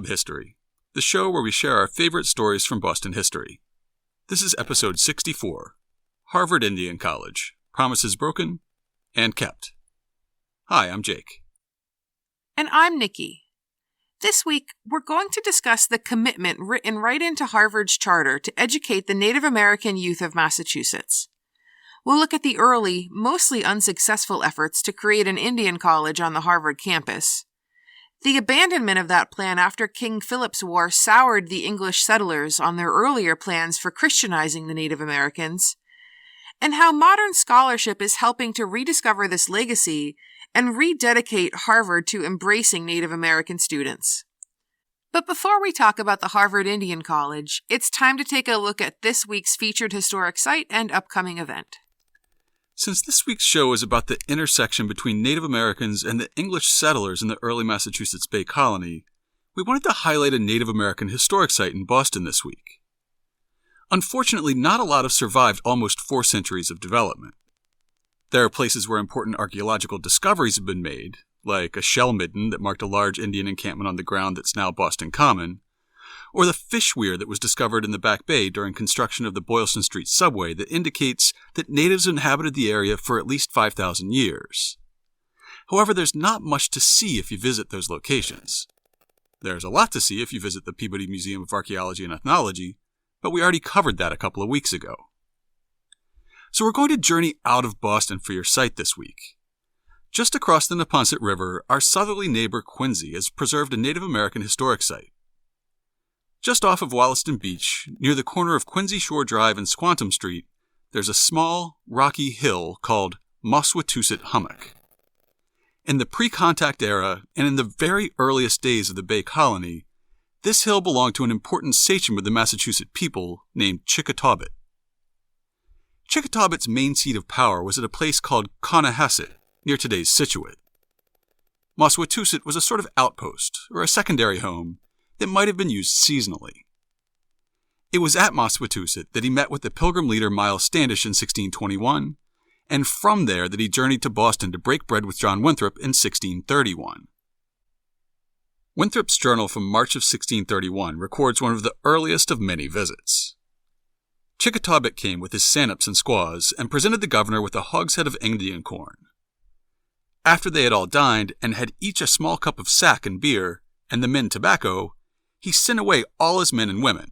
Club History, the show where we share our favorite stories from Boston history. This is episode 64, Harvard Indian College, Promises Broken and Kept. Hi, I'm Jake. And I'm Nikki. This week, we're going to discuss the commitment written right into Harvard's charter to educate the Native American youth of Massachusetts. We'll look at the early, mostly unsuccessful efforts to create an Indian college on the Harvard campus, the abandonment of that plan after King Philip's War soured the English settlers on their earlier plans for Christianizing the Native Americans, and how modern scholarship is helping to rediscover this legacy and rededicate Harvard to embracing Native American students. But before we talk about the Harvard Indian College, it's time to take a look at this week's featured historic site and upcoming event. Since this week's show is about the intersection between Native Americans and the English settlers in the early Massachusetts Bay Colony, we wanted to highlight a Native American historic site in Boston this week. Unfortunately, not a lot have survived almost 4 centuries of development. There are places where important archaeological discoveries have been made, like a shell midden that marked a large Indian encampment on the ground that's now Boston Common, or the fish weir that was discovered in the Back Bay during construction of the Boylston Street subway that indicates that natives inhabited the area for at least 5,000 years. However, there's not much to see if you visit those locations. There's a lot to see if you visit the Peabody Museum of Archaeology and Ethnology, but we already covered that a couple of weeks ago. So we're going to journey out of Boston for your site this week. Just across the Neponset River, our southerly neighbor Quincy has preserved a Native American historic site. Just off of Wollaston Beach, near the corner of Quincy Shore Drive and Squantum Street, there's a small, rocky hill called Moss-Watusit Hummock. In the pre-contact era, and in the very earliest days of the Bay Colony, this hill belonged to an important sachem of the Massachusetts people named Chickatawbit. Chickatawbit's main seat of power was at a place called Conahasset, near today's Scituate. Moss-Watusit was a sort of outpost, or a secondary home, that might have been used seasonally. It was at Moss-Watusit that he met with the Pilgrim leader Miles Standish in 1621, and from there that he journeyed to Boston to break bread with John Winthrop in 1631. Winthrop's journal from March of 1631 records one of the earliest of many visits. Chickatawbit came with his sannops and squaws and presented the governor with a hogshead of Indian corn. After they had all dined and had each a small cup of sack and beer, and the men tobacco, he sent away all his men and women.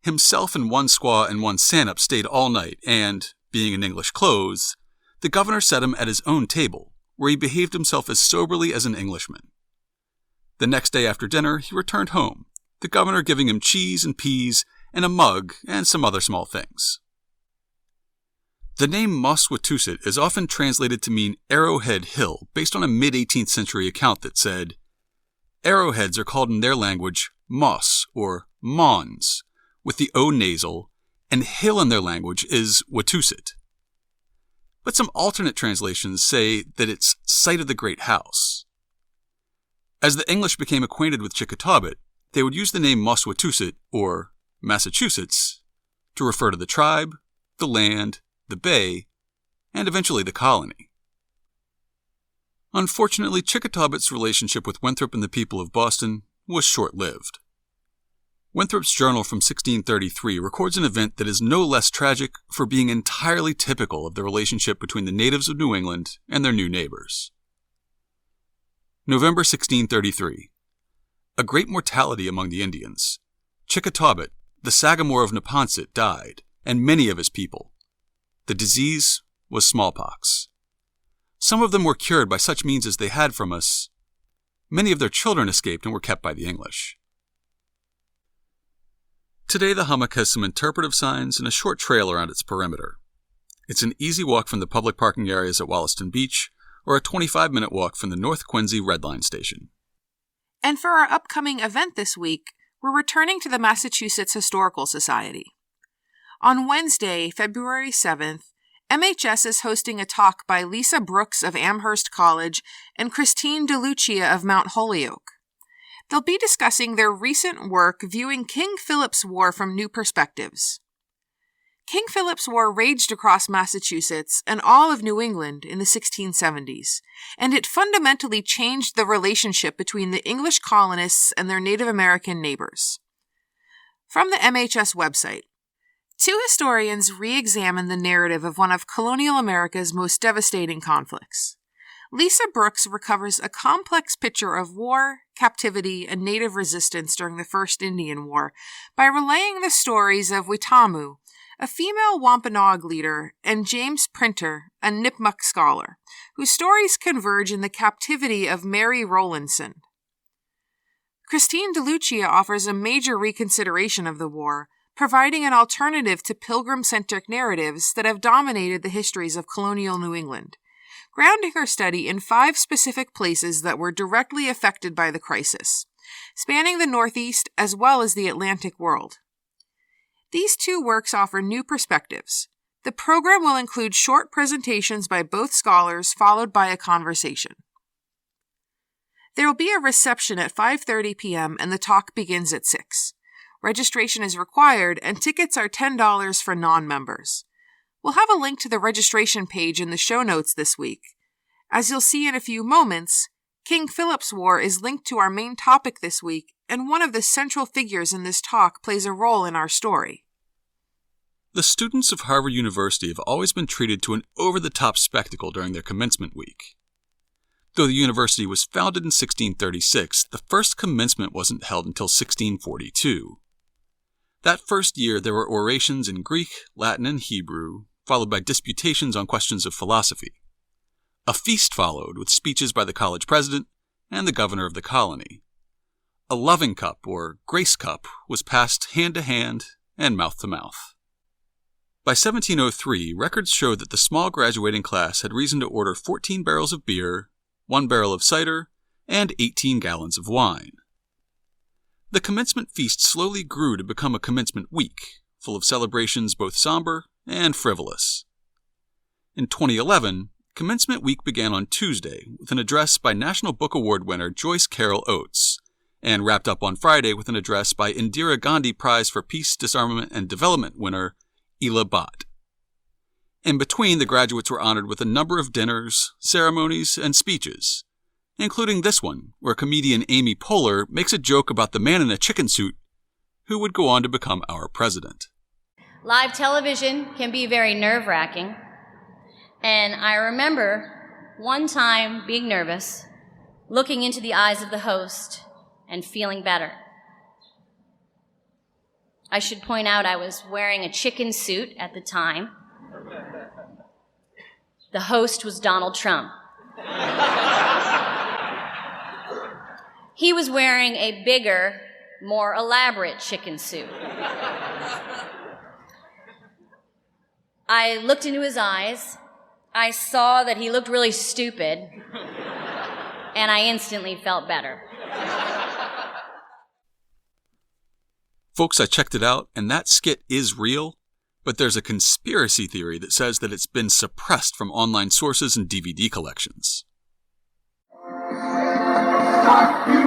Himself and one squaw and one sannop stayed all night, and, being in English clothes, the governor set him at his own table, where he behaved himself as soberly as an Englishman. The next day after dinner, he returned home, the governor giving him cheese and peas and a mug and some other small things. The name Moss-Watusit is often translated to mean Arrowhead Hill, based on a mid-18th century account that said, arrowheads are called in their language moss or mons, with the O nasal, and hill in their language is Watusit. But some alternate translations say that it's site of the great house. As the English became acquainted with Chickatawbit, they would use the name Moss-Watusit, or Massachusetts, to refer to the tribe, the land, the bay, and eventually the colony. Unfortunately, Chickatawbit's relationship with Winthrop and the people of Boston was short-lived. Winthrop's journal from 1633 records an event that is no less tragic for being entirely typical of the relationship between the natives of New England and their new neighbors. November 1633. A great mortality among the Indians. Chickatawbit, the Sagamore of Neponset, died, and many of his people. The disease was smallpox. Some of them were cured by such means as they had from us. Many of their children escaped and were kept by the English. Today the hummock has some interpretive signs and a short trail around its perimeter. It's an easy walk from the public parking areas at Wollaston Beach, or a 25-minute walk from the North Quincy Red Line station. And for our upcoming event this week, we're returning to the Massachusetts Historical Society. On Wednesday, February 7th, MHS is hosting a talk by Lisa Brooks of Amherst College and Christine DeLucia of Mount Holyoke. They'll be discussing their recent work viewing King Philip's War from new perspectives. King Philip's War raged across Massachusetts and all of New England in the 1670s, and it fundamentally changed the relationship between the English colonists and their Native American neighbors. From the MHS website, 2 historians re-examine the narrative of one of colonial America's most devastating conflicts. Lisa Brooks recovers a complex picture of war, captivity, and native resistance during the First Indian War by relaying the stories of Witamu, a female Wampanoag leader, and James Printer, a Nipmuc scholar, whose stories converge in the captivity of Mary Rowlandson. Christine DeLucia offers a major reconsideration of the war, providing an alternative to pilgrim-centric narratives that have dominated the histories of colonial New England, grounding her study in 5 specific places that were directly affected by the crisis, spanning the Northeast as well as the Atlantic world. These 2 works offer new perspectives. The program will include short presentations by both scholars followed by a conversation. There will be a reception at 5:30 p.m. and the talk begins at 6. Registration is required and tickets are $10 for non-members. We'll have a link to the registration page in the show notes this week. As you'll see in a few moments, King Philip's War is linked to our main topic this week, and one of the central figures in this talk plays a role in our story. The students of Harvard University have always been treated to an over-the-top spectacle during their commencement week. Though the university was founded in 1636, the first commencement wasn't held until 1642. That first year, there were orations in Greek, Latin, and Hebrew, followed by disputations on questions of philosophy. A feast followed, with speeches by the college president and the governor of the colony. A loving cup, or grace cup, was passed hand to hand and mouth to mouth. By 1703, records showed that the small graduating class had reason to order 14 barrels of beer, 1 barrel of cider, and 18 gallons of wine. The commencement feast slowly grew to become a commencement week, full of celebrations both somber and frivolous. In 2011, commencement week began on Tuesday with an address by National Book Award winner Joyce Carol Oates, and wrapped up on Friday with an address by Indira Gandhi Prize for Peace, Disarmament, and Development winner Ela Bhatt. In between, the graduates were honored with a number of dinners, ceremonies, and speeches, including this one, where comedian Amy Poehler makes a joke about the man in a chicken suit who would go on to become our president. Live television can be very nerve-wracking, and I remember one time being nervous, looking into the eyes of the host, and feeling better. I should point out I was wearing a chicken suit at the time. The host was Donald Trump. He was wearing a bigger, more elaborate chicken suit. I looked into his eyes. I saw that he looked really stupid, and I instantly felt better. Folks, I checked it out, and that skit is real, but there's a conspiracy theory that says that it's been suppressed from online sources and DVD collections. You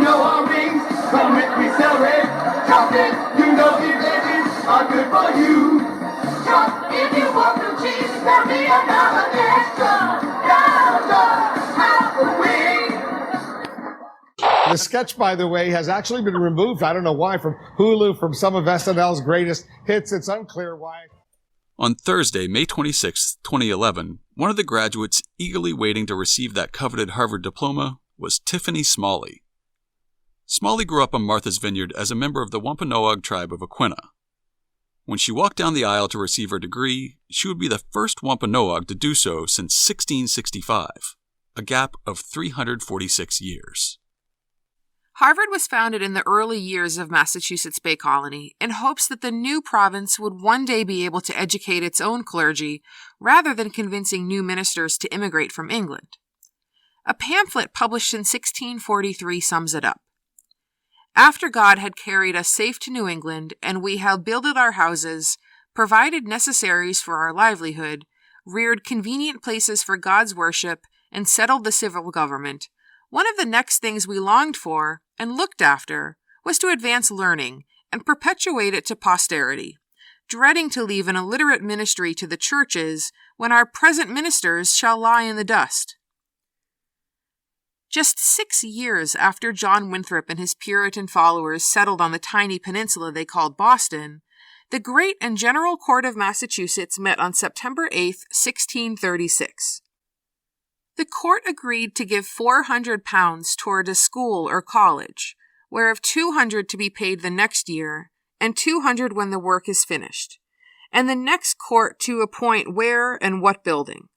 know our rings, come with me, celebrate. Chocolate, you know these ladies are good for you. Chop, if you want blue cheese, there'll be another extra. Half a wing. The sketch, by the way, has actually been removed, I don't know why, from Hulu, from some of SNL's greatest hits. It's unclear why. On Thursday, May 26, 2011, one of the graduates eagerly waiting to receive that coveted Harvard diploma was Tiffany Smalley. Smalley grew up on Martha's Vineyard as a member of the Wampanoag tribe of Aquinnah. When she walked down the aisle to receive her degree, she would be the first Wampanoag to do so since 1665, a gap of 346 years. Harvard was founded in the early years of Massachusetts Bay Colony in hopes that the new province would one day be able to educate its own clergy rather than convincing new ministers to immigrate from England. A pamphlet published in 1643 sums it up. After God had carried us safe to New England, and we had builded our houses, provided necessaries for our livelihood, reared convenient places for God's worship, and settled the civil government, one of the next things we longed for and looked after was to advance learning and perpetuate it to posterity, dreading to leave an illiterate ministry to the churches when our present ministers shall lie in the dust. Just 6 years after John Winthrop and his Puritan followers settled on the tiny peninsula they called Boston, the Great and General Court of Massachusetts met on September 8, 1636. The court agreed to give £400 toward a school or college, whereof £200 to be paid the next year, and £200 when the work is finished, and the next court to appoint where and what building.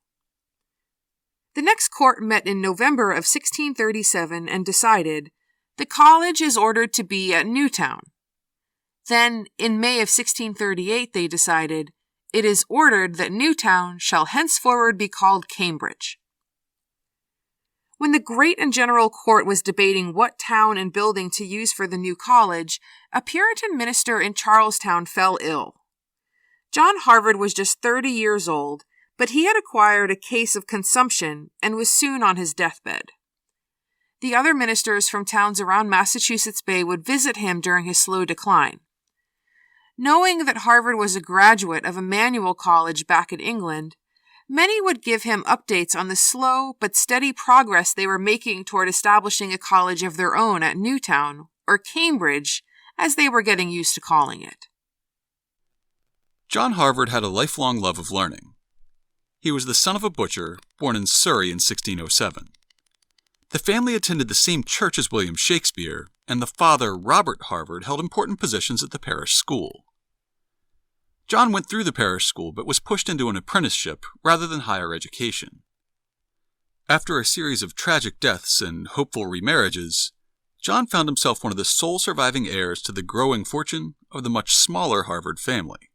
The next court met in November of 1637 and decided, the college is ordered to be at Newtown. Then, in May of 1638, they decided, it is ordered that Newtown shall henceforward be called Cambridge. When the Great and General Court was debating what town and building to use for the new college, a Puritan minister in Charlestown fell ill. John Harvard was just 30 years old, but he had acquired a case of consumption and was soon on his deathbed. The other ministers from towns around Massachusetts Bay would visit him during his slow decline. Knowing that Harvard was a graduate of Emmanuel College back in England, many would give him updates on the slow but steady progress they were making toward establishing a college of their own at Newtown, or Cambridge, as they were getting used to calling it. John Harvard had a lifelong love of learning. He was the son of a butcher, born in Surrey in 1607. The family attended the same church as William Shakespeare, and the father, Robert Harvard, held important positions at the parish school. John went through the parish school but was pushed into an apprenticeship rather than higher education. After a series of tragic deaths and hopeful remarriages, John found himself one of the sole surviving heirs to the growing fortune of the much smaller Harvard family.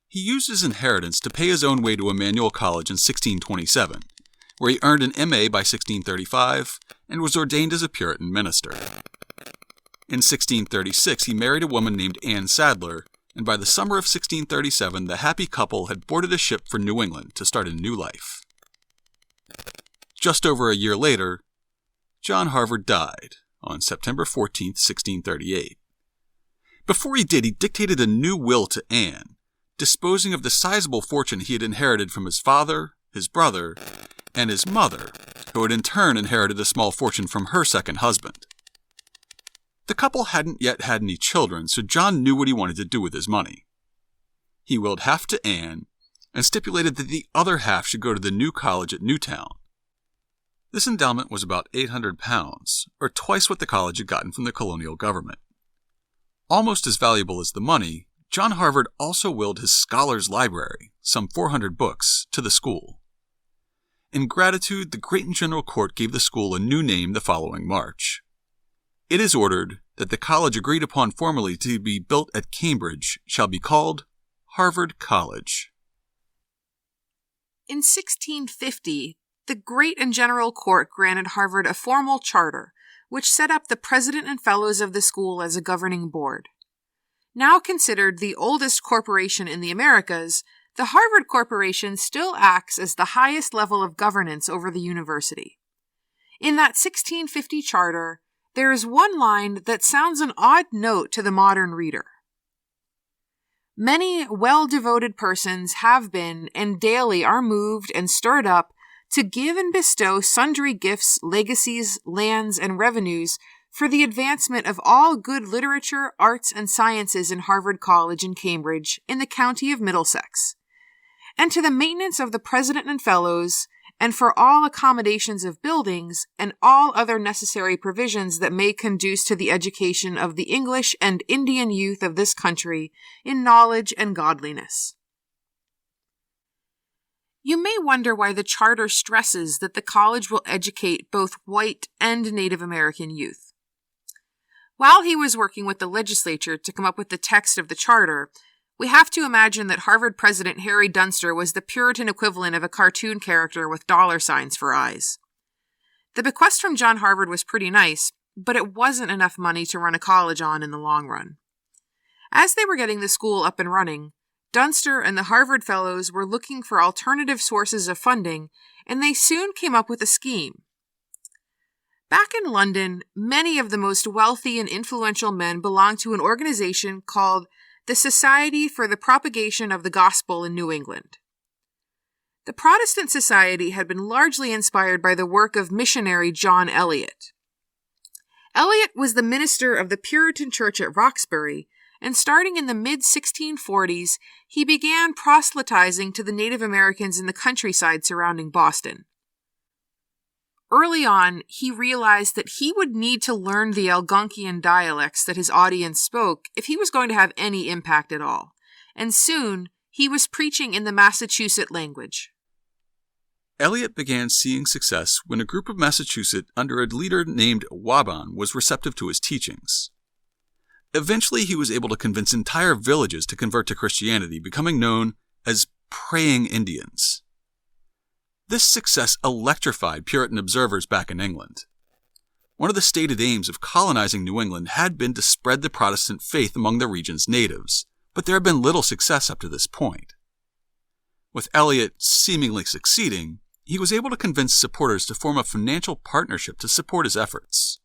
He used his inheritance to pay his own way to Emmanuel College in 1627, where he earned an M.A. by 1635 and was ordained as a Puritan minister. In 1636, he married a woman named Anne Sadler, and by the summer of 1637, the happy couple had boarded a ship for New England to start a new life. Just over a year later, John Harvard died on September 14, 1638. Before he did, he dictated a new will to Anne, disposing of the sizable fortune he had inherited from his father, his brother, and his mother, who had in turn inherited a small fortune from her second husband. The couple hadn't yet had any children, so John knew what he wanted to do with his money. He willed half to Anne, and stipulated that the other half should go to the new college at Newtown. This endowment was about £800, or twice what the college had gotten from the colonial government. Almost as valuable as the money, John Harvard also willed his scholars' library, some 400 books, to the school. In gratitude, the Great and General Court gave the school a new name the following March. It is ordered that the college agreed upon formerly to be built at Cambridge shall be called Harvard College. In 1650, the Great and General Court granted Harvard a formal charter, which set up the president and fellows of the school as a governing board. Now considered the oldest corporation in the Americas, the Harvard Corporation still acts as the highest level of governance over the university. In that 1650 charter, there is one line that sounds an odd note to the modern reader. Many well-devoted persons have been and daily are moved and stirred up to give and bestow sundry gifts, legacies, lands, and revenues for the advancement of all good literature, arts, and sciences in Harvard College and Cambridge in the county of Middlesex, and to the maintenance of the president and fellows, and for all accommodations of buildings, and all other necessary provisions that may conduce to the education of the English and Indian youth of this country in knowledge and godliness. You may wonder why the charter stresses that the college will educate both white and Native American youth. While he was working with the legislature to come up with the text of the charter, we have to imagine that Harvard President Harry Dunster was the Puritan equivalent of a cartoon character with dollar signs for eyes. The bequest from John Harvard was pretty nice, but it wasn't enough money to run a college on in the long run. As they were getting the school up and running, Dunster and the Harvard Fellows were looking for alternative sources of funding, and they soon came up with a scheme. Back in London, many of the most wealthy and influential men belonged to an organization called the Society for the Propagation of the Gospel in New England. The Protestant Society had been largely inspired by the work of missionary John Eliot. Eliot was the minister of the Puritan Church at Roxbury, and starting in the mid-1640s, he began proselytizing to the Native Americans in the countryside surrounding Boston. Early on, he realized that he would need to learn the Algonquian dialects that his audience spoke if he was going to have any impact at all, and soon he was preaching in the Massachusetts language. Eliot began seeing success when a group of Massachusetts under a leader named Waban was receptive to his teachings. Eventually, he was able to convince entire villages to convert to Christianity, becoming known as praying Indians. This success electrified Puritan observers back in England. One of the stated aims of colonizing New England had been to spread the Protestant faith among the region's natives, but there had been little success up to this point. With Eliot seemingly succeeding, he was able to convince supporters to form a financial partnership to support his efforts.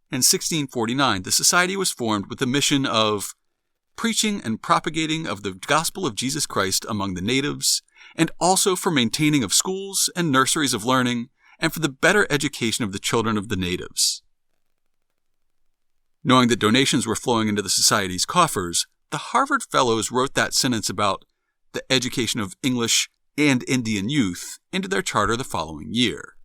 In 1649, the society was formed with the mission of preaching and propagating of the gospel of Jesus Christ among the natives, and also for maintaining of schools and nurseries of learning, and for the better education of the children of the natives. Knowing that donations were flowing into the society's coffers, the Harvard Fellows wrote that sentence about the education of English and Indian youth into their charter the following year.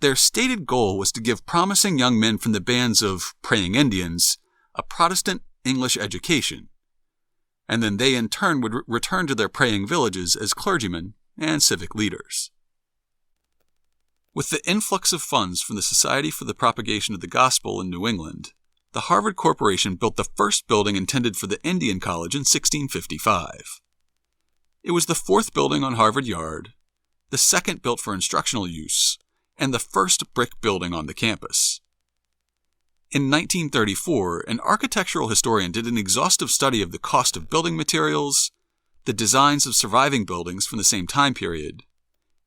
Their stated goal was to give promising young men from the bands of praying Indians a Protestant English education, and then they in turn would return to their praying villages as clergymen and civic leaders. With the influx of funds from the Society for the Propagation of the Gospel in New England, the Harvard Corporation built the first building intended for the Indian College in 1655. It was the fourth building on Harvard Yard, the second built for instructional use, and the first brick building on the campus. In 1934, an architectural historian did an exhaustive study of the cost of building materials, the designs of surviving buildings from the same time period,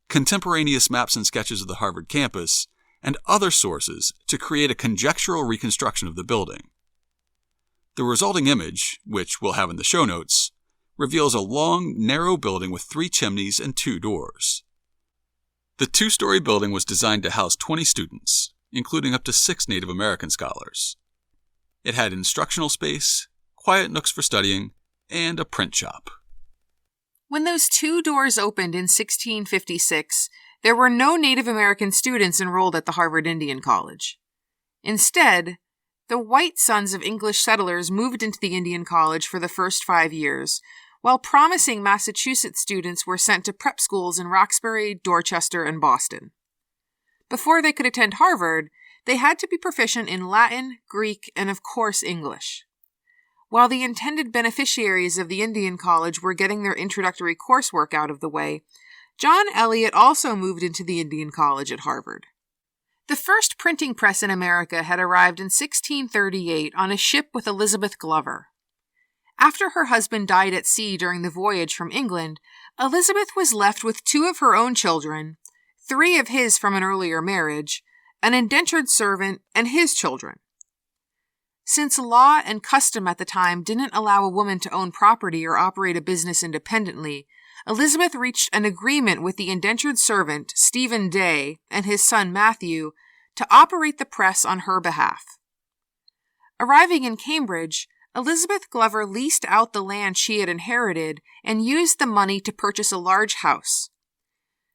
contemporaneous maps and sketches of the Harvard campus, and other sources to create a conjectural reconstruction of the building. The resulting image, which we'll have in the show notes, reveals a long, narrow building with 3 chimneys and 2 doors. The 2-story building was designed to house 20 students, including up to 6 Native American scholars. It had instructional space, quiet nooks for studying, and a print shop. When those 2 doors opened in 1656, there were no Native American students enrolled at the Harvard Indian College. Instead, the white sons of English settlers moved into the Indian College for the first 5 years, while promising Massachusetts students were sent to prep schools in Roxbury, Dorchester, and Boston. Before they could attend Harvard, they had to be proficient in Latin, Greek, and of course English. While the intended beneficiaries of the Indian College were getting their introductory coursework out of the way, John Eliot also moved into the Indian College at Harvard. The first printing press in America had arrived in 1638 on a ship with Elizabeth Glover. After her husband died at sea during the voyage from England, Elizabeth was left with 2 of her own children, 3 of his from an earlier marriage, an indentured servant, and his children. Since law and custom at the time didn't allow a woman to own property or operate a business independently, Elizabeth reached an agreement with the indentured servant, Stephen Day, and his son Matthew, to operate the press on her behalf. Arriving in Cambridge, Elizabeth Glover leased out the land she had inherited and used the money to purchase a large house.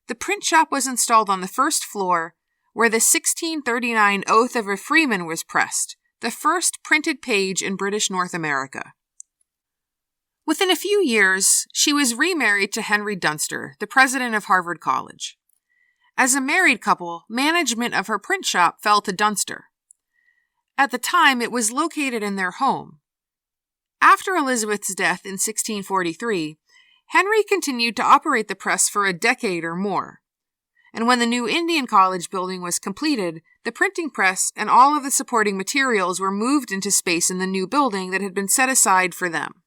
The print shop was installed on the first floor, where the 1639 Oath of a Freeman was pressed, the first printed page in British North America. Within a few years, she was remarried to Henry Dunster, the president of Harvard College. As a married couple, management of her print shop fell to Dunster. At the time, it was located in their home. After Elizabeth's death in 1643, Henry continued to operate the press for a decade or more. And when the new Indian College building was completed, the printing press and all of the supporting materials were moved into space in the new building that had been set aside for them.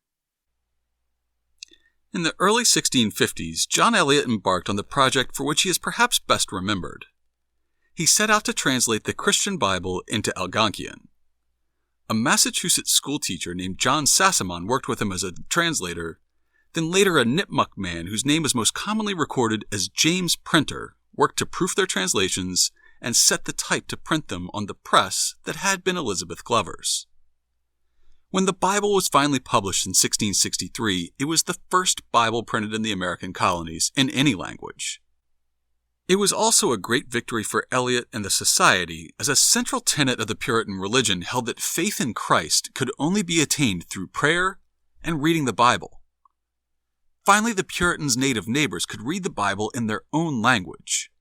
In the early 1650s, John Eliot embarked on the project for which he is perhaps best remembered. He set out to translate the Christian Bible into Algonquian. a Massachusetts schoolteacher named John Sassamon worked with him as a translator. Then later a Nipmuc man whose name is most commonly recorded as James Printer worked to proof their translations and set the type to print them on the press that had been Elizabeth Glover's. When the Bible was finally published in 1663, it was the first Bible printed in the American colonies in any language. It was also a great victory for Eliot and the Society, as a central tenet of the Puritan religion held that faith in Christ could only be attained through prayer and reading the Bible. Finally, the Puritans' native neighbors could read the Bible in their own language.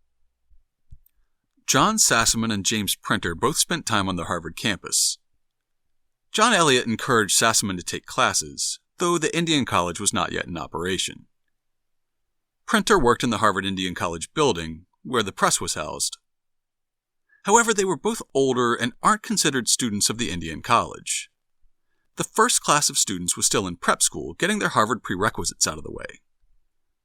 John Sassamon and James Printer both spent time on the Harvard campus. John Eliot encouraged Sassamon to take classes, though the Indian College was not yet in operation. Printer worked in the Harvard Indian College building, where the press was housed. However, they were both older and aren't considered students of the Indian College. The first class of students was still in prep school, getting their Harvard prerequisites out of the way.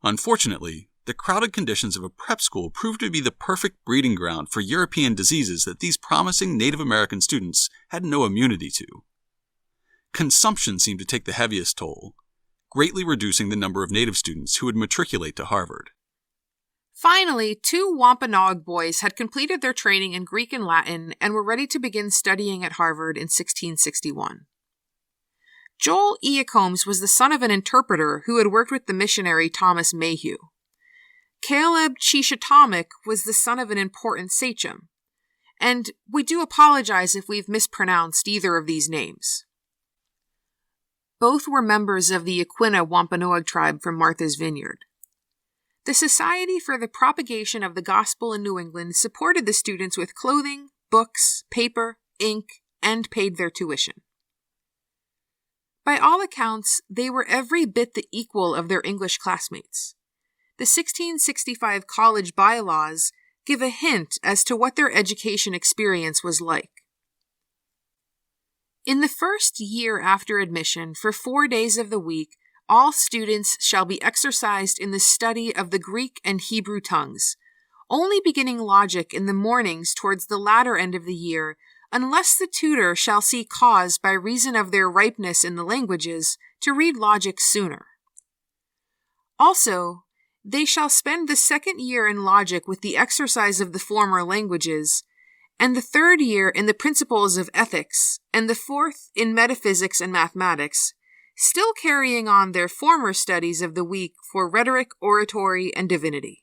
Unfortunately, the crowded conditions of a prep school proved to be the perfect breeding ground for European diseases that these promising Native American students had no immunity to. Consumption seemed to take the heaviest toll, greatly reducing the number of Native students who would matriculate to Harvard. Finally, 2 Wampanoag boys had completed their training in Greek and Latin and were ready to begin studying at Harvard in 1661. Joel Eacombs was the son of an interpreter who had worked with the missionary Thomas Mayhew. Caleb Cheeshatomic was the son of an important sachem, and we do apologize if we've mispronounced either of these names. Both were members of the Yaquina Wampanoag tribe from Martha's Vineyard. The Society for the Propagation of the Gospel in New England supported the students with clothing, books, paper, ink, and paid their tuition. By all accounts, they were every bit the equal of their English classmates. The 1665 college bylaws give a hint as to what their education experience was like. In the first year after admission, for 4 days of the week, all students shall be exercised in the study of the Greek and Hebrew tongues, only beginning logic in the mornings towards the latter end of the year, unless the tutor shall see cause by reason of their ripeness in the languages to read logic sooner. Also, they shall spend the 2nd year in logic with the exercise of the former languages, and the 3rd year in the principles of ethics, and the 4th in metaphysics and mathematics, still carrying on their former studies of the week for rhetoric, oratory, and divinity.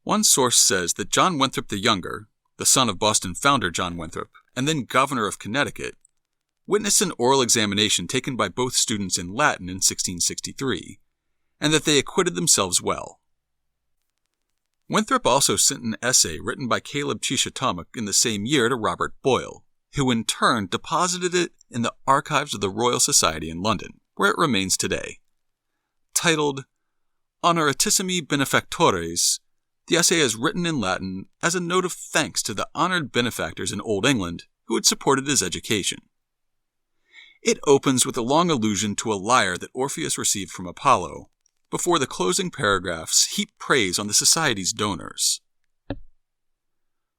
One source says that John Winthrop the Younger, the son of Boston founder John Winthrop, and then governor of Connecticut, witnessed an oral examination taken by both students in Latin in 1663, and that they acquitted themselves well. Winthrop also sent an essay written by Caleb Cheeshatomic in the same year to Robert Boyle, who in turn deposited it in the archives of the Royal Society in London, where it remains today. Titled Honoratissimi Benefactores, the essay is written in Latin as a note of thanks to the honored benefactors in Old England who had supported his education. It opens with a long allusion to a lyre that Orpheus received from Apollo, before the closing paragraphs heap praise on the Society's donors.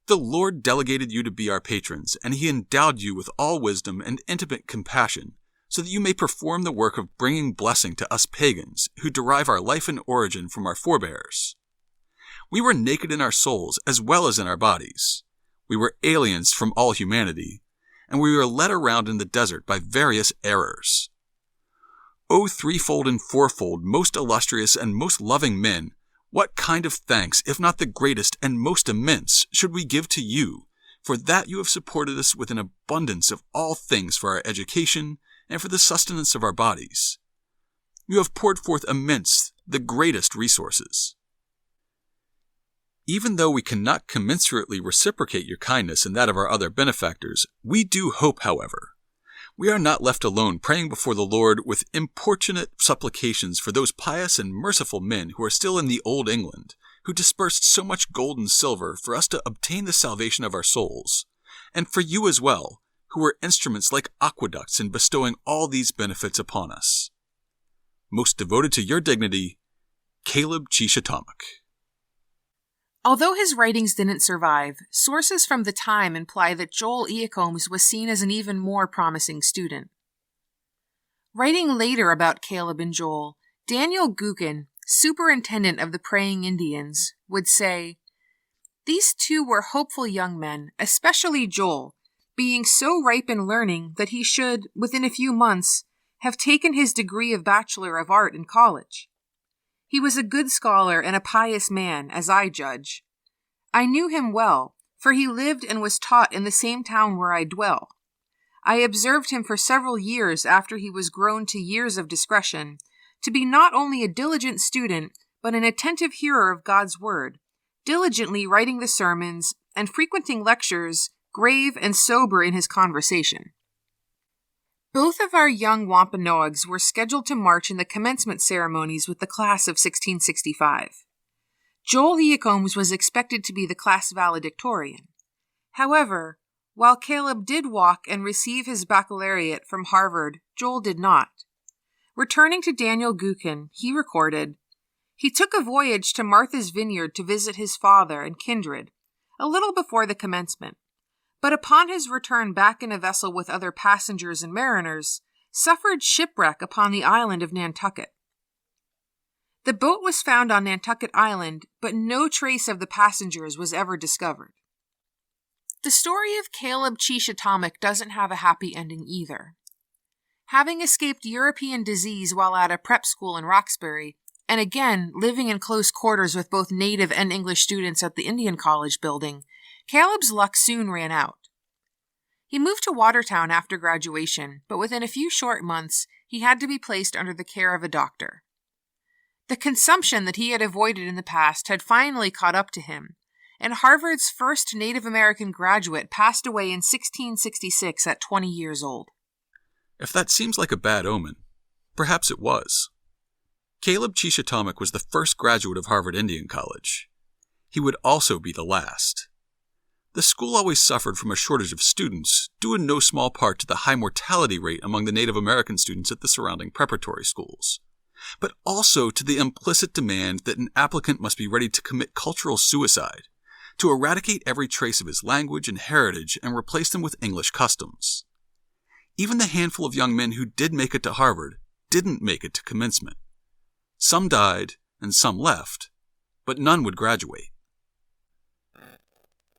The Lord delegated you to be our patrons, and he endowed you with all wisdom and intimate compassion, so that you may perform the work of bringing blessing to us pagans, who derive our life and origin from our forebears. We were naked in our souls as well as in our bodies. We were aliens from all humanity, and we were led around in the desert by various errors. O threefold and fourfold, most illustrious and most loving men, what kind of thanks, if not the greatest and most immense, should we give to you, for that you have supported us with an abundance of all things for our education and for the sustenance of our bodies. You have poured forth immense, the greatest resources. Even though we cannot commensurately reciprocate your kindness and that of our other benefactors, we do hope, however. We are not left alone praying before the Lord with importunate supplications for those pious and merciful men who are still in the old England, who dispersed so much gold and silver for us to obtain the salvation of our souls, and for you as well, who were instruments like aqueducts in bestowing all these benefits upon us. Most devoted to your dignity, Caleb Cheeshatomic. Although his writings didn't survive, sources from the time imply that Joel Eacombs was seen as an even more promising student. Writing later about Caleb and Joel, Daniel Gookin, superintendent of the Praying Indians, would say, "These two were hopeful young men, especially Joel, being so ripe in learning that he should, within a few months, have taken his degree of Bachelor of Art in college. He was a good scholar and a pious man, as I judge. I knew him well, for he lived and was taught in the same town where I dwell. I observed him for several years after he was grown to years of discretion, to be not only a diligent student, but an attentive hearer of God's word, diligently writing the sermons and frequenting lectures, grave and sober in his conversation." Both of our young Wampanoags were scheduled to march in the commencement ceremonies with the class of 1665. Joel Eacombs was expected to be the class valedictorian. However, while Caleb did walk and receive his baccalaureate from Harvard, Joel did not. Returning to Daniel Gookin, he recorded, "He took a voyage to Martha's Vineyard to visit his father and kindred, a little before the commencement, but upon his return back in a vessel with other passengers and mariners, suffered shipwreck upon the island of Nantucket. The boat was found on Nantucket Island, but no trace of the passengers was ever discovered." The story of Caleb Chichatomic doesn't have a happy ending either. Having escaped European disease while at a prep school in Roxbury, and again living in close quarters with both native and English students at the Indian College building, Caleb's luck soon ran out. He moved to Watertown after graduation, but within a few short months, he had to be placed under the care of a doctor. The consumption that he had avoided in the past had finally caught up to him, and Harvard's first Native American graduate passed away in 1666 at 20 years old. If that seems like a bad omen, perhaps it was. Caleb Chichatomic was the first graduate of Harvard Indian College. He would also be the last. The school always suffered from a shortage of students, due in no small part to the high mortality rate among the Native American students at the surrounding preparatory schools, but also to the implicit demand that an applicant must be ready to commit cultural suicide, to eradicate every trace of his language and heritage and replace them with English customs. Even the handful of young men who did make it to Harvard didn't make it to commencement. Some died and some left, but none would graduate.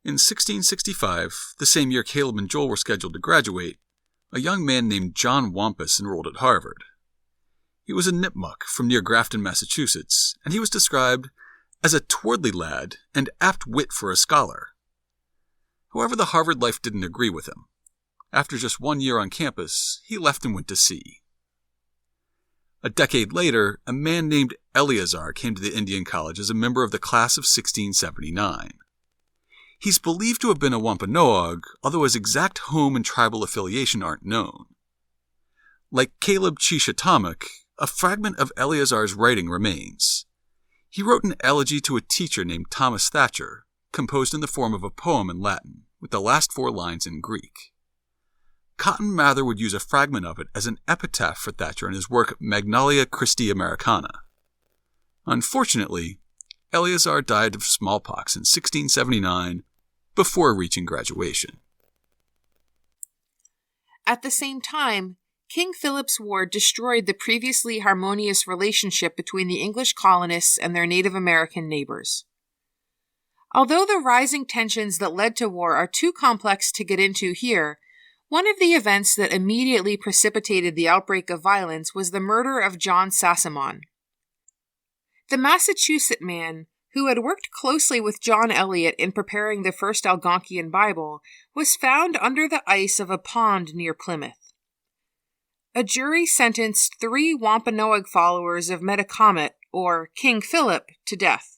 In 1665, the same year Caleb and Joel were scheduled to graduate, a young man named John Wampus enrolled at Harvard. He was a nipmuck from near Grafton, Massachusetts, and he was described as a towardly lad and apt wit for a scholar. However, the Harvard life didn't agree with him. After just 1 year on campus, he left and went to sea. A decade later, a man named Eleazar came to the Indian College as a member of the class of 1679. He's believed to have been a Wampanoag, although his exact home and tribal affiliation aren't known. Like Caleb Chichatomic, a fragment of Eleazar's writing remains. He wrote an elegy to a teacher named Thomas Thatcher, composed in the form of a poem in Latin, with the last 4 lines in Greek. Cotton Mather would use a fragment of it as an epitaph for Thatcher in his work Magnalia Christi Americana. Unfortunately, Eleazar died of smallpox in 1679, before reaching graduation. At the same time, King Philip's War destroyed the previously harmonious relationship between the English colonists and their Native American neighbors. Although the rising tensions that led to war are too complex to get into here, one of the events that immediately precipitated the outbreak of violence was the murder of John Sassamon. The Massachusetts man, who had worked closely with John Eliot in preparing the first Algonquian Bible, was found under the ice of a pond near Plymouth. A jury sentenced 3 Wampanoag followers of Metacomet, or King Philip, to death.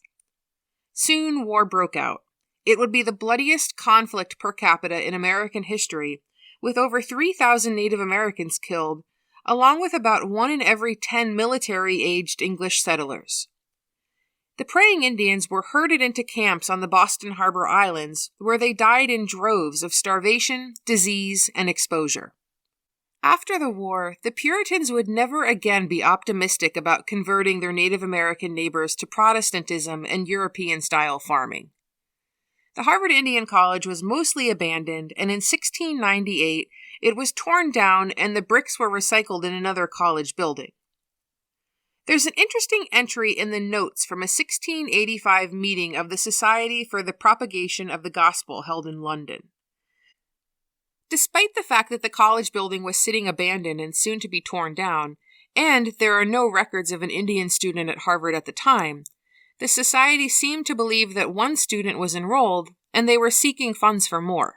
Soon war broke out. It would be the bloodiest conflict per capita in American history, with over 3,000 Native Americans killed, along with about 1 in every 10 military-aged English settlers. The praying Indians were herded into camps on the Boston Harbor Islands, where they died in droves of starvation, disease, and exposure. After the war, the Puritans would never again be optimistic about converting their Native American neighbors to Protestantism and European-style farming. The Harvard Indian College was mostly abandoned, and in 1698 it was torn down and the bricks were recycled in another college building. There's an interesting entry in the notes from a 1685 meeting of the Society for the Propagation of the Gospel held in London. Despite the fact that the college building was sitting abandoned and soon to be torn down, and there are no records of an Indian student at Harvard at the time, the society seemed to believe that one student was enrolled, and they were seeking funds for more.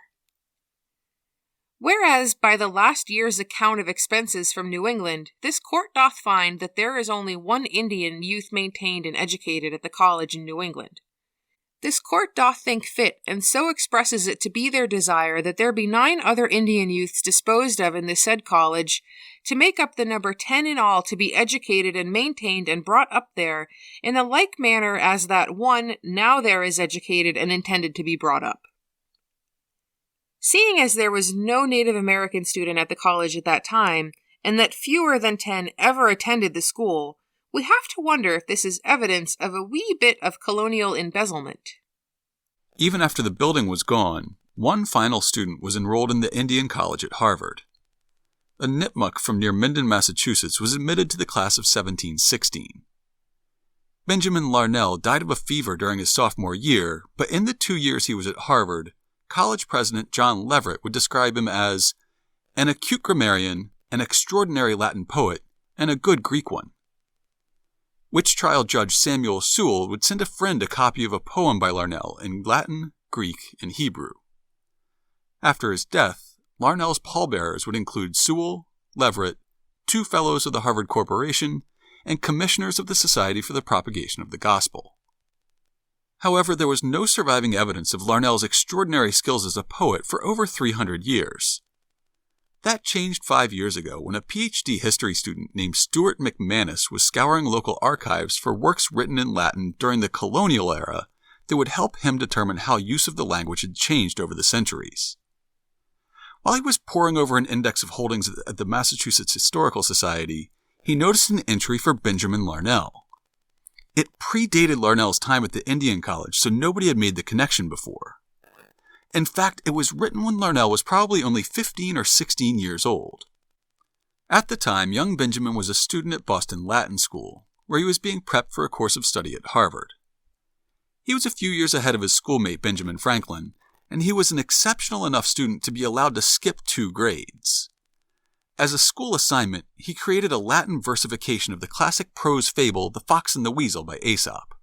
Whereas, by the last year's account of expenses from New England, this court doth find that there is only one Indian youth maintained and educated at the college in New England. This court doth think fit, and so expresses it to be their desire that there be 9 other Indian youths disposed of in the said college, to make up the number 10 in all to be educated and maintained and brought up there, in a like manner as that one now there is educated and intended to be brought up. Seeing as there was no Native American student at the college at that time, and that fewer than 10 ever attended the school, we have to wonder if this is evidence of a wee bit of colonial embezzlement. Even after the building was gone, one final student was enrolled in the Indian College at Harvard. A nipmuc from near Minden, Massachusetts, was admitted to the class of 1716. Benjamin Larnell died of a fever during his sophomore year, but in the 2 years he was at Harvard, college president John Leverett would describe him as an acute grammarian, an extraordinary Latin poet, and a good Greek one. Witch trial judge Samuel Sewell would send a friend a copy of a poem by Larnell in Latin, Greek, and Hebrew. After his death, Larnell's pallbearers would include Sewell, Leverett, 2 fellows of the Harvard Corporation, and commissioners of the Society for the Propagation of the Gospel. However, there was no surviving evidence of Larnell's extraordinary skills as a poet for over 300 years. That changed 5 years ago when a PhD history student named Stuart McManus was scouring local archives for works written in Latin during the colonial era that would help him determine how use of the language had changed over the centuries. While he was poring over an index of holdings at the Massachusetts Historical Society, he noticed an entry for Benjamin Larnell. It predated Larnell's time at the Indian College, so nobody had made the connection before. In fact, it was written when Larnell was probably only 15 or 16 years old. At the time, young Benjamin was a student at Boston Latin School, where he was being prepped for a course of study at Harvard. He was a few years ahead of his schoolmate Benjamin Franklin, and he was an exceptional enough student to be allowed to skip 2 grades. As a school assignment, he created a Latin versification of the classic prose fable The Fox and the Weasel by Aesop.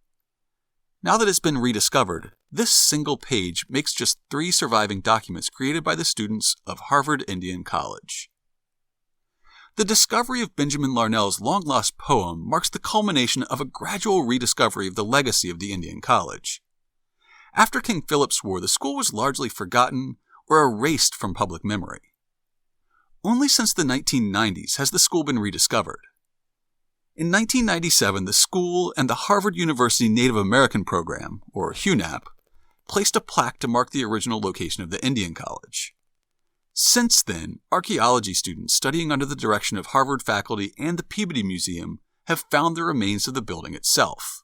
Now that it's been rediscovered, this single page makes just 3 surviving documents created by the students of Harvard Indian College. The discovery of Benjamin Larnell's long-lost poem marks the culmination of a gradual rediscovery of the legacy of the Indian College. After King Philip's War, the school was largely forgotten or erased from public memory. Only since the 1990s has the school been rediscovered. In 1997, the school and the Harvard University Native American Program, or HUNAP, placed a plaque to mark the original location of the Indian College. Since then, archaeology students studying under the direction of Harvard faculty and the Peabody Museum have found the remains of the building itself.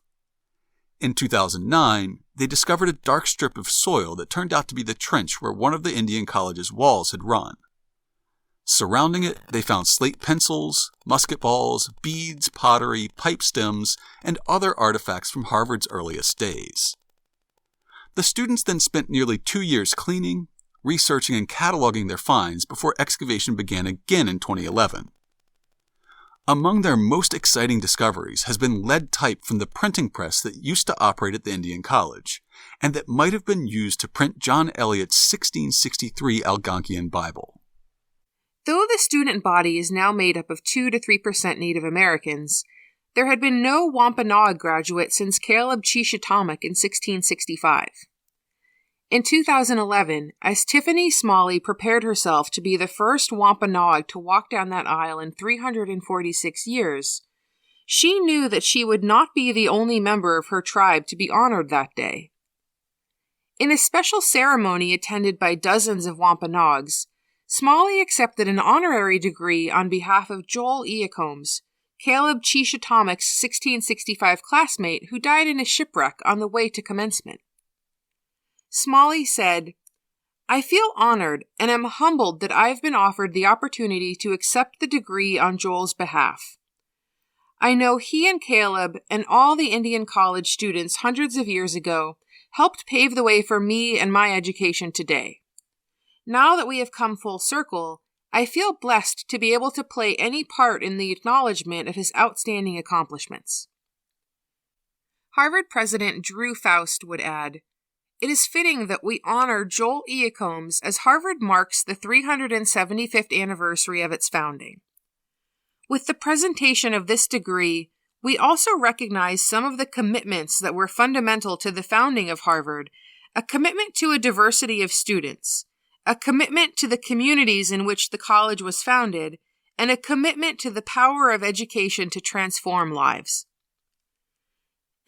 In 2009, they discovered a dark strip of soil that turned out to be the trench where one of the Indian College's walls had run. Surrounding it, they found slate pencils, musket balls, beads, pottery, pipe stems, and other artifacts from Harvard's earliest days. The students then spent nearly 2 years cleaning, researching, and cataloging their finds before excavation began again in 2011. Among their most exciting discoveries has been lead type from the printing press that used to operate at the Indian College, and that might have been used to print John Eliot's 1663 Algonquian Bible. Though the student body is now made up of 2 to 3% Native Americans, there had been no Wampanoag graduate since Caleb Cheeshatomic in 1665. In 2011, as Tiffany Smalley prepared herself to be the first Wampanoag to walk down that aisle in 346 years, she knew that she would not be the only member of her tribe to be honored that day. In a special ceremony attended by dozens of Wampanoags, Smalley accepted an honorary degree on behalf of Joel Eacombs, Caleb Cheeshatomic's 1665 classmate who died in a shipwreck on the way to commencement. Smalley said, "I feel honored and am humbled that I have been offered the opportunity to accept the degree on Joel's behalf. I know he and Caleb and all the Indian College students hundreds of years ago helped pave the way for me and my education today. Now that we have come full circle, I feel blessed to be able to play any part in the acknowledgement of his outstanding accomplishments." Harvard President Drew Faust would add, "It is fitting that we honor Joel Eacombs as Harvard marks the 375th anniversary of its founding. With the presentation of this degree, we also recognize some of the commitments that were fundamental to the founding of Harvard, a commitment to a diversity of students, a commitment to the communities in which the college was founded, and a commitment to the power of education to transform lives.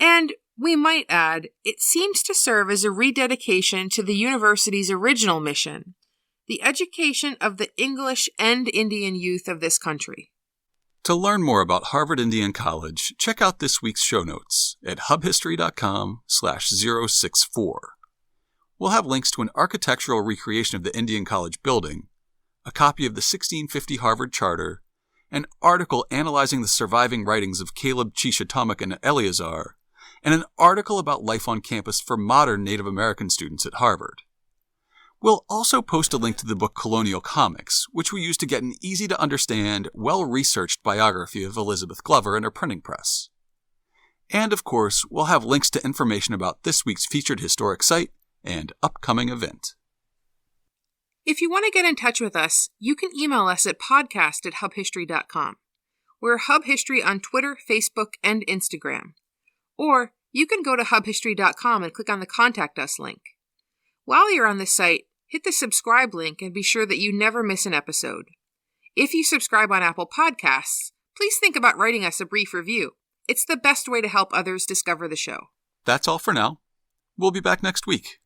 And we might add, it seems to serve as a rededication to the university's original mission, the education of the English and Indian youth of this country." To learn more about Harvard Indian College, check out this week's show notes at hubhistory.com/064. We'll have links to an architectural recreation of the Indian College building, a copy of the 1650 Harvard Charter, an article analyzing the surviving writings of Caleb, Cheeshatomic, and Eleazar, and an article about life on campus for modern Native American students at Harvard. We'll also post a link to the book Colonial Comics, which we use to get an easy-to-understand, well-researched biography of Elizabeth Glover and her printing press. And, of course, we'll have links to information about this week's featured historic site and upcoming event. If you want to get in touch with us, you can email us at podcast@hubhistory.com. We're Hub History on Twitter, Facebook, and Instagram. Or you can go to hubhistory.com and click on the Contact Us link. While you're on the site, hit the subscribe link and be sure that you never miss an episode. If you subscribe on Apple Podcasts, please think about writing us a brief review. It's the best way to help others discover the show. That's all for now. We'll be back next week.